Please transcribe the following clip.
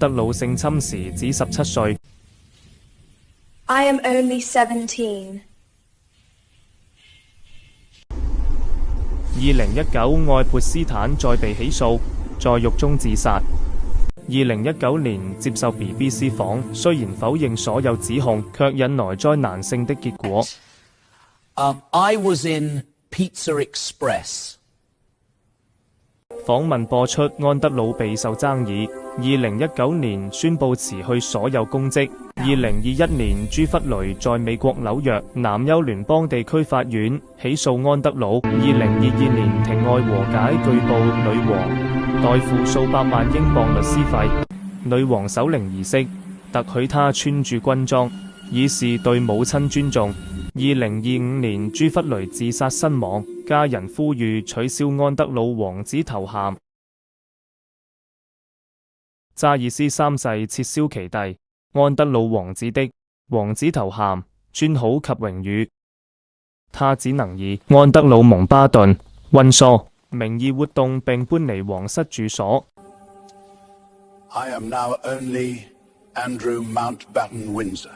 德魯性侵時只17歲。I am only 17. 2019愛潑斯坦再被起訴，在獄中自殺。2019年接受 BBC 訪，雖然否認所有指控，卻引來災難性的結果。I was in Pizza Express。訪問播出，安德魯備受爭議。2019年宣布辭去所有公職。2021年，朱弗雷在美國紐約南歐聯邦地區法院起訴安德魯。2022年庭外和解，據報女王代付數百萬英鎊律師費。女王守靈儀式特許她穿住軍裝，以示對母親尊重。2025年，朱弗雷自殺身亡，家人呼籲取消安德魯王子頭銜。查爾斯三世撤銷其弟安德魯王子的王子頭銜、尊號及榮譽，他只能以安德魯蒙巴頓、溫莎名義活動並搬離皇室住所。I am now only Andrew Mountbatten Windsor.